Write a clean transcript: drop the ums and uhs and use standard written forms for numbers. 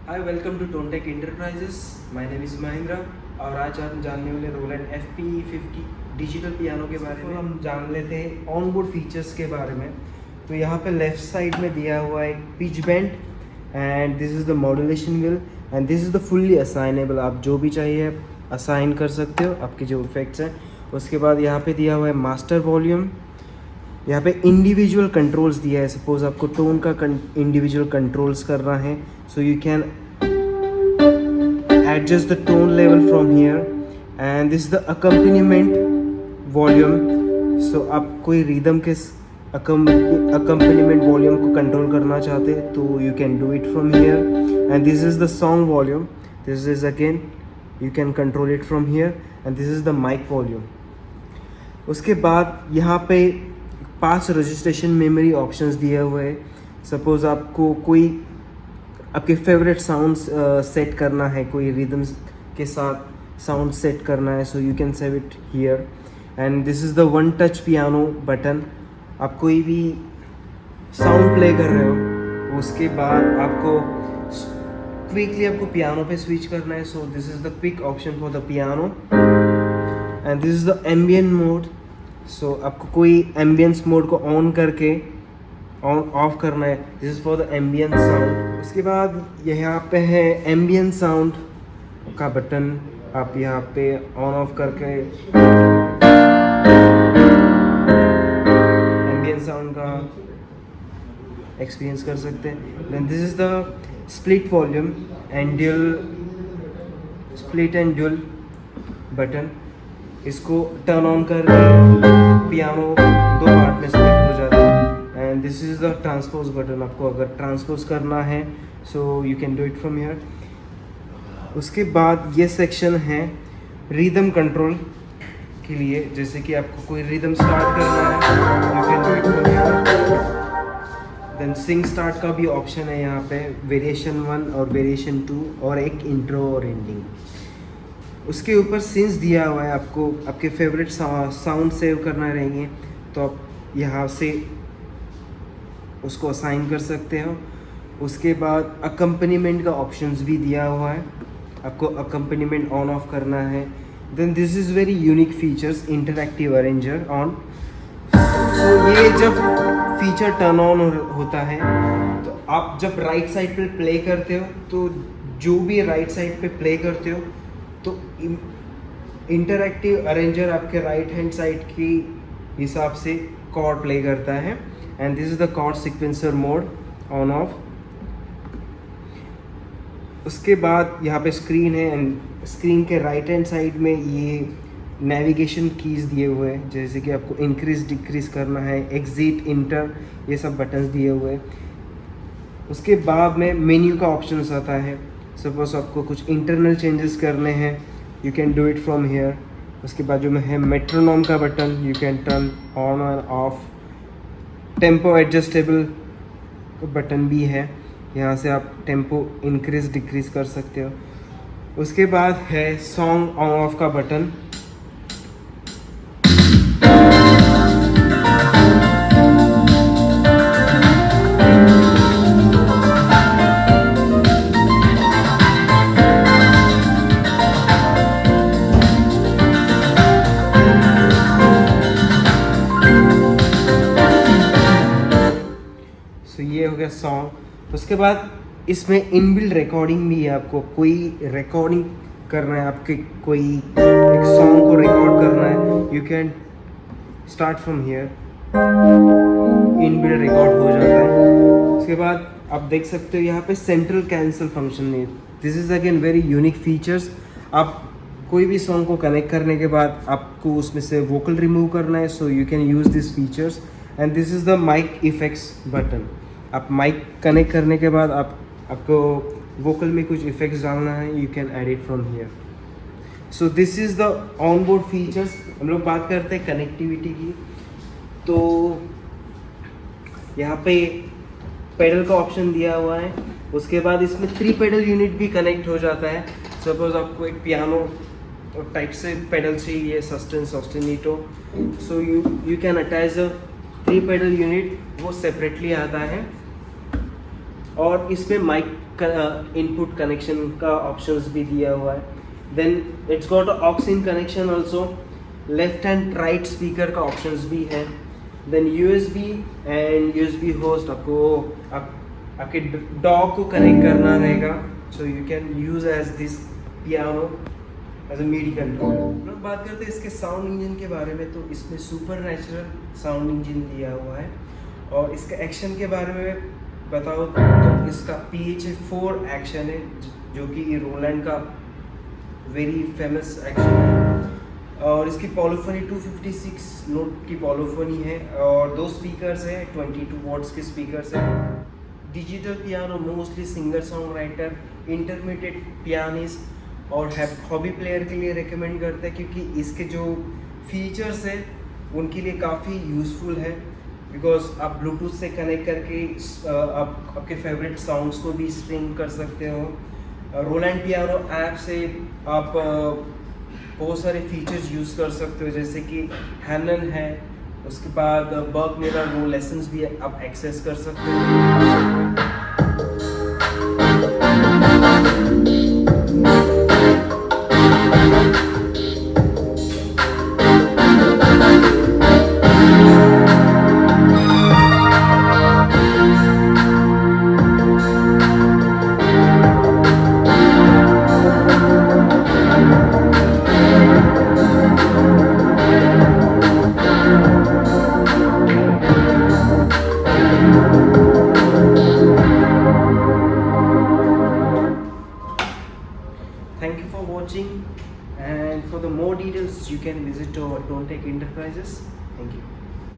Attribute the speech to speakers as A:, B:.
A: Hi welcome to Tonetech enterprises. My name is Mahendra और आज हम जानने वाले रोलैंड FP50 डिजिटल पियानो के बारे में। हम जान लेते हैं ऑनबोर्ड फीचर्स के बारे में। तो यहाँ पे लेफ्ट साइड में दिया हुआ है pitch bend and this is the modulation wheel and this is the fully assignable. आप जो भी चाहिए असाइन कर सकते हो आपके जो इफेक्ट्स हैं। उसके बाद यहाँ पे दिया हुआ है मास्टर वॉल्यूम। यहाँ पे इंडिविजुअल कंट्रोल्स दिया है। सपोज आपको टोन का इंडिविजुअल कंट्रोल्स करना है, so you can adjust the tone level from here and this the accompaniment volume. So आप कोई रिदम के अकम्पनीमेंट वॉल्यूम को कंट्रोल करना चाहते हैं तो you can do it from here and this is the song volume. This is again you can control it from here and this is the mic volume. उसके बाद यहाँ पे 5 रजिस्ट्रेशन मेमोरी ऑप्शंस दिए हुए हैं। सपोज़ आपको कोई आपके फेवरेट साउंड्स सेट करना है, कोई रिदम्स के साथ साउंड सेट करना है, so you can save it here and this is the one touch piano button. आप कोई भी साउंड प्ले कर रहे हो उसके बाद आपको क्विकली आपको पियानो पे स्विच करना है, so this is the quick option for the piano and this is the ambient mode. So आपको कोई एम्बियंस मोड को ऑन करके ऑन ऑफ करना है, this is for the ambience sound. उसके बाद यहाँ पे है एम्बियंस साउंड का बटन। आप यहाँ पे ऑन ऑफ करके एम्बियंस साउंड का एक्सपीरियंस कर सकते हैं। Then this is the split volume and dual split and dual button. इसको टर्न ऑन करके पियानो 2 पार्ट में स्प्लिट हो जाता है and this is the transpose button. आपको अगर ट्रांसपोज करना है so you can do it from here. उसके बाद ये सेक्शन है रिदम कंट्रोल के लिए। जैसे कि आपको कोई रिदम स्टार्ट करना है you can do it from here. Then sync start का भी ऑप्शन है यहाँ पे, वेरिएशन 1 और वेरिएशन 2 और एक इंट्रो और एंडिंग। उसके ऊपर सिंस दिया हुआ है। आपको आपके फेवरेट साउंड सेव करना रहेंगे तो आप यहाँ से उसको असाइन कर सकते हो। उसके बाद अकम्पनीमेंट का ऑप्शंस भी दिया हुआ है, आपको अकम्पनीमेंट ऑन ऑफ करना है। Then this is very unique features, interactive arranger on. So ये जब फीचर टर्न ऑन होता है तो आप जब राइट साइड पे प्ले करते हो तो जो भी राइट साइड पे प्ले करते हो तो इंटरैक्टिव अरेंजर आपके राइट हैंड साइड की हिसाब से कॉर्ड प्ले करता है and this is the chord sequencer mode on off. उसके बाद यहाँ पे स्क्रीन है एंड स्क्रीन के राइट हैंड साइड में ये नेविगेशन कीज़ दिए हुए हैं। जैसे कि आपको इंक्रीज डिक्रीज करना है, एग्जिट, इंटर, ये सब बटन्स दिए हुए हैं। उसके बाद में मेन्यू का ऑप्शंस आता है। सपोज आपको कुछ इंटरनल चेंजेस करने हैं you can do it from here. उसके बाद जो में है मेट्रोनोम का button, you can turn on और ऑफ। टेम्पो एडजस्टेबल बटन भी है, यहाँ से आप टेम्पो इंक्रीज डिक्रीज कर सकते हो। उसके बाद है सॉन्ग ऑन ऑफ का बटन। तो ये हो गया सॉन्ग। उसके बाद इसमें इनबिल्ट रिकॉर्डिंग भी है। आपको कोई रिकॉर्डिंग करना है, आपके कोई एक सॉन्ग को रिकॉर्ड करना है, you can start from here, inbuilt record हो जाता है। उसके बाद आप देख सकते हो यहाँ पे सेंट्रल कैंसिल फंक्शन है। This is again very unique features. आप कोई भी सॉन्ग को कनेक्ट करने के बाद आपको उसमें से वोकल रिमूव करना है, so you can use this features and this is the mic effects button. आप माइक कनेक्ट करने के बाद आपको वोकल में कुछ इफेक्ट्स डालना है, you can add it from here. So this is the on board features. हम लोग बात करते हैं कनेक्टिविटी की। तो यहाँ पे पेडल का ऑप्शन दिया हुआ है। उसके बाद इसमें 3 पेडल यूनिट भी कनेक्ट हो जाता है। सपोज आपको एक पियानो टाइप से पेडल चाहिए, sustain sostenuto, so you can attach a 3 pedal unit, वो सेपरेटली आता है। और इसमें माइक इनपुट कनेक्शन का ऑप्शंस भी दिया हुआ है. Then it's got aux in connection also. Left and right speaker का ऑप्शंस भी है. Then USB and USB host आपके डॉग को कनेक्ट करना रहेगा, so you can use as this piano as a midi control. लोग बात करते हैं इसके साउंड इंजन के बारे में, तो इसमें सुपर नेचुरल साउंड इंजन दिया हुआ है. और इसका एक्शन के बारे में बताओ तो इसका PHA-4 एक्शन है, जो कि रोलैंड का वेरी फेमस एक्शन है. और इसकी पॉलोफोनी 256 नोट की पॉलोफोनी है और 2 स्पीकर्स है, 22 वॉट्स के स्पीकर्स है. Digital piano mostly singer song writer, intermediate pianist और हॉबी प्लेयर के लिए रिकमेंड करते हैं, क्योंकि इसके जो फीचर्स है उनके लिए काफ़ी यूज़फुल है. बिकॉज आप ब्लूटूथ से कनेक्ट करके आप आपके फेवरेट सॉन्ग्स को भी स्ट्रीम कर सकते हो. रोलैंड पियानो ऐप से आप बहुत सारे फीचर्स यूज़ कर सकते हो, जैसे कि हैनन है, उसके बाद बर्ग मिरर वो लेसन्स भी आप एक्सेस कर सकते हो. Thank you for watching, and for the more details you can visit our Don't Take Enterprises. Thank you.